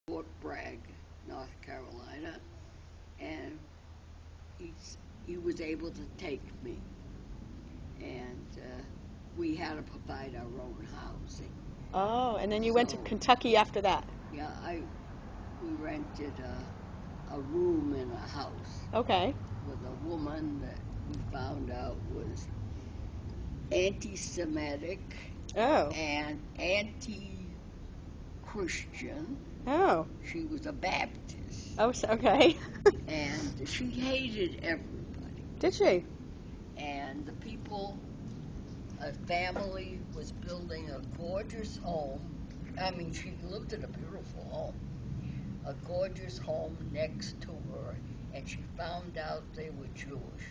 Fort Bragg, North Carolina, and he was able to take me, and we had to provide our own housing. Oh, and then you went to So Kentucky after that. yeah, we rented a room in a house Okay. with a woman that we found out was anti-Semitic Oh. and anti-Christian. Oh. She was a Baptist. Oh, okay. And she hated everybody. Did she? And the people, a family was building a gorgeous home. I mean, she lived in a beautiful home. A gorgeous home next to her, and she found out they were Jewish.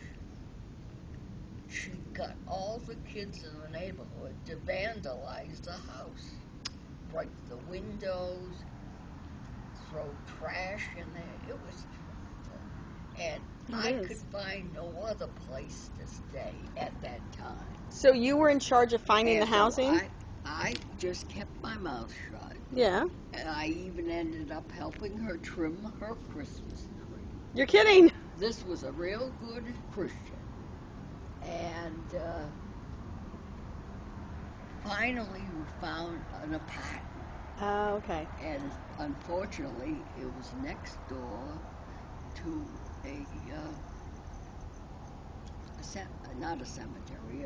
She got all the kids in the neighborhood to vandalize the house, break the windows, throw trash in there. It was terrible. And I could find no other place to stay at that time. So you were in charge of finding the So housing? I just kept my mouth shut. Yeah. And I even ended up helping her trim her Christmas tree. You're kidding. This was a real good Christian. And finally we found an apartment. Oh, okay. And unfortunately, it was next door to not a cemetery.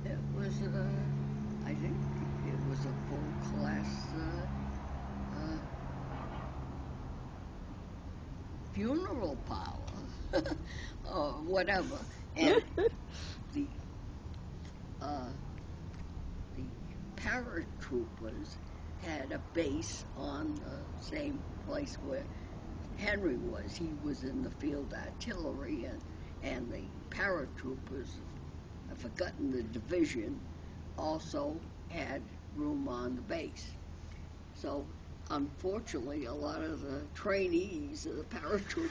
It was I think it was a full class funeral parlor or whatever. And the uh, the paratroopers had a base on the same place where Henry was. He was in the field artillery, and the paratroopers, I've forgotten the division, also had room on the base. So, unfortunately, a lot of the trainees, the paratroopers,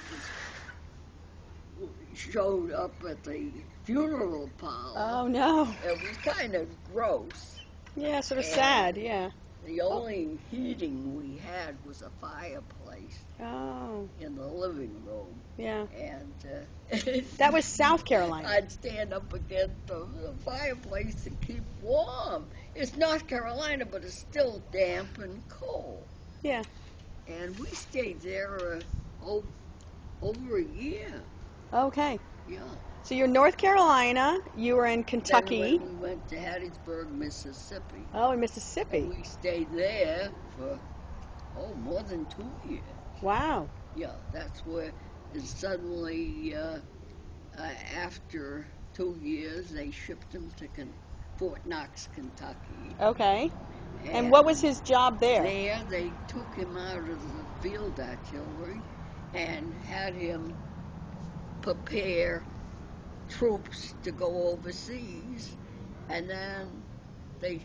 showed up at the funeral parlor. Oh, no. It was kind of gross. Yeah, sort of And sad, yeah. The only heating we had was a fireplace in the living room. Yeah. And that was South Carolina. I'd stand up against the fireplace to keep warm. It's North Carolina, but it's still damp and cold. Yeah. And we stayed there over a year. Okay. Yeah. So you're North Carolina, you were in Kentucky. Then we went to Hattiesburg, Mississippi. Oh, in Mississippi. And we stayed there for, more than 2 years. Wow. Yeah, that's where suddenly, after 2 years, they shipped him to Fort Knox, Kentucky. Okay. And what was his job there? There, they took him out of the field artillery and had him prepare troops to go overseas, and then they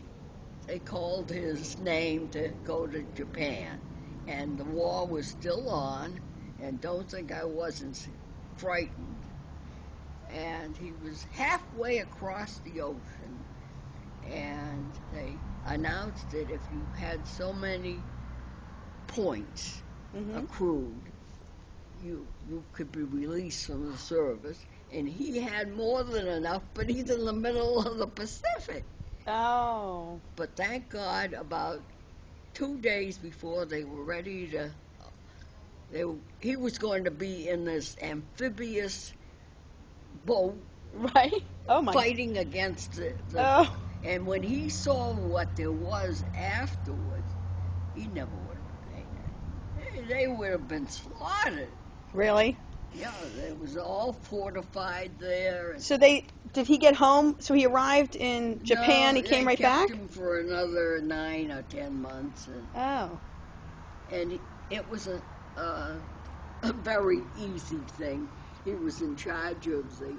called his name to go to Japan, and the war was still on, and don't think I wasn't frightened. And he was halfway across the ocean, and they announced that if you had so many points accrued, you could be released from the service. And he had more than enough, but he's in the middle of the Pacific. Oh. But thank God, about 2 days before they were ready to, he was going to be in this amphibious boat, right? Oh my! Fighting against the and when he saw what there was afterwards, he never would have made it. They would have been slaughtered. Really? Yeah, it was all fortified there. So did he get home? So he arrived in Japan, he came right back? They kept him for another 9 or 10 months. And it was a very easy thing. He was in charge of the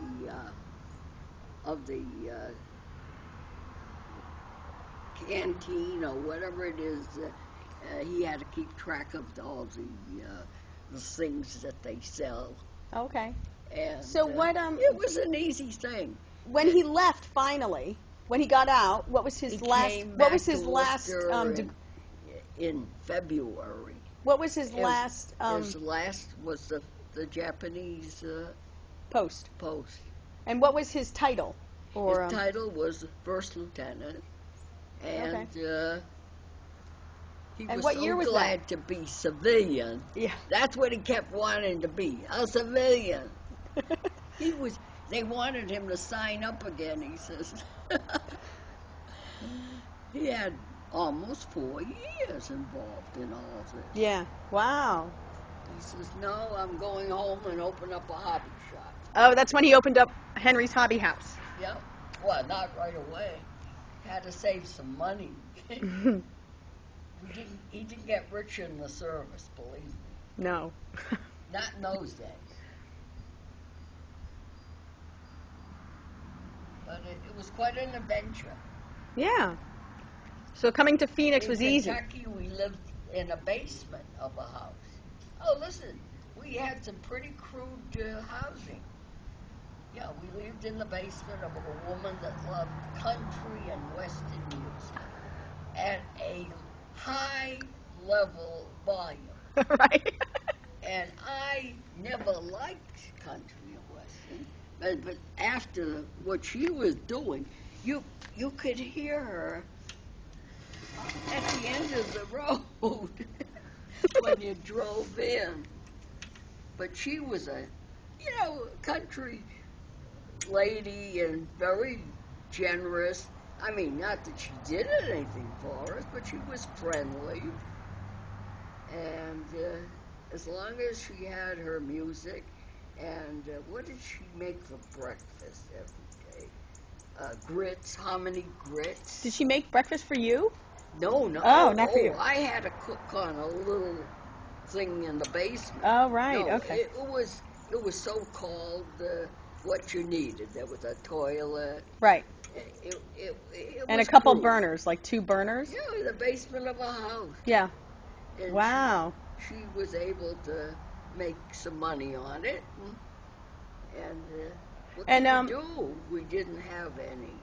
canteen or whatever it is. He had to keep track of all the things that they sell. Okay. And so what? It was an easy thing. When he left finally, when he got out, what was his last? What was his last? in February. What was his last His last was the Japanese post? Post. And what was his title? His title was first lieutenant, and he was what so year was glad that? to be civilian. Yeah. That's what he kept wanting to be, a civilian. They wanted him to sign up again, he says. He had almost 4 years involved in all of this. Yeah. Wow. He says, no, I'm going home and open up a hobby shop. Oh, that's when he opened up Henry's Hobby House. Yep. Well, not right away. Had to save some money. He didn't get rich in the service, believe me. No. Not in those days. But it was quite an adventure. Yeah. So coming to Phoenix was easy. In Kentucky, we lived in a basement of a house. Oh, listen, we had some pretty crude housing. Yeah, we lived in the basement of a woman that loved country and Western music at a high level volume. Right. And I never liked country and Western, but after what she was doing, you could hear her at the end of the road when you drove in. But she was a, country lady and very generous. I mean, not that she did anything for us, but she was friendly. And as long as she had her music, and what did she make for breakfast every day? Grits, hominy grits. Did she make breakfast for you? No. Oh, not for you. I had to cook on a little thing in the basement. Oh, right. No, Okay. It was so called what you needed. There was a toilet. Right. It And was a couple crude. burners, like 2 burners? Yeah, in the basement of a house. Yeah. And wow. She was able to make some money on it. And what could we do? We didn't have any.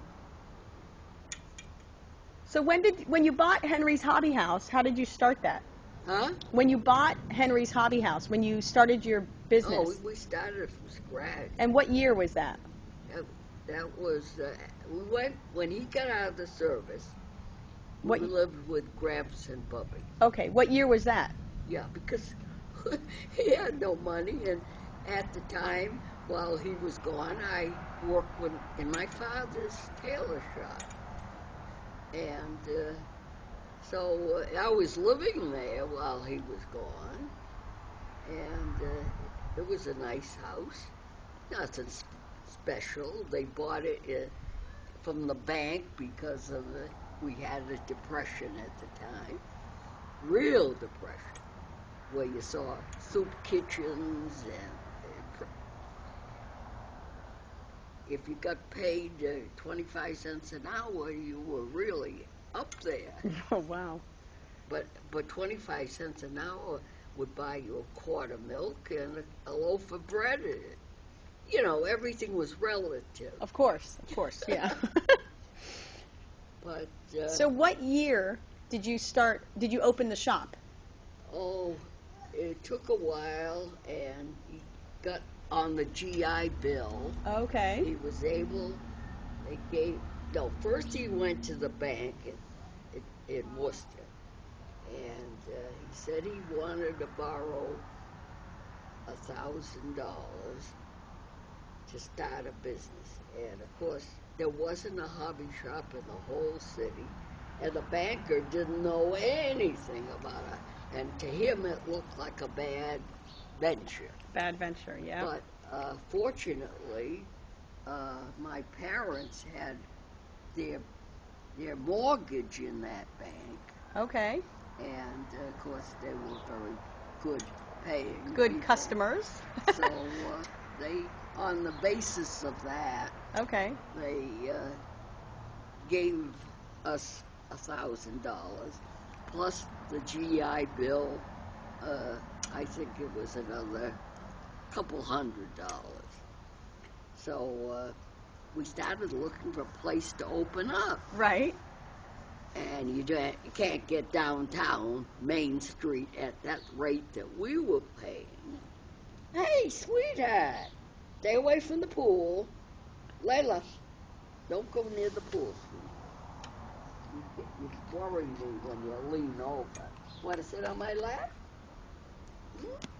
So when you bought Henry's Hobby House, how did you start that? Huh? When you bought Henry's Hobby House, when you started your business? Oh, we started from scratch. And what year was that? That was, we went, when he got out of the service, we lived with Gramps and Bubby. Okay, what year was that? Yeah, because he had no money, and at the time, while he was gone, I worked in my father's tailor shop. And so I was living there while he was gone, and it was a nice house. Nothing special. They bought it from the bank because of we had a depression at the time, real depression, where you saw soup kitchens and if you got paid 25 cents an hour, you were really up there. Oh, wow. But 25 cents an hour would buy you a quart of milk and a loaf of bread. Everything was relative. Of course, yeah. But so what year did you open the shop? Oh, it took a while, and he got on the GI Bill. Okay. He was able, first he went to the bank in Worcester, and he said he wanted to borrow $1,000 to start a business. And of course, there wasn't a hobby shop in the whole city, and the banker didn't know anything about it. And to him, it looked like a bad venture. Bad venture, yeah. But fortunately, my parents had their mortgage in that bank. Okay. And of course, they were very good paying. Good people. Customers. So they, on the basis of that, okay, they gave us $1,000 plus the GI Bill. I think it was another couple $100. So we started looking for a place to open up. Right. And you can't get downtown Main Street at that rate that we were paying. Hey, sweetheart, stay away from the pool. Layla, don't go near the pool, sweetie. You worry me when you lean over. Want to sit on my lap?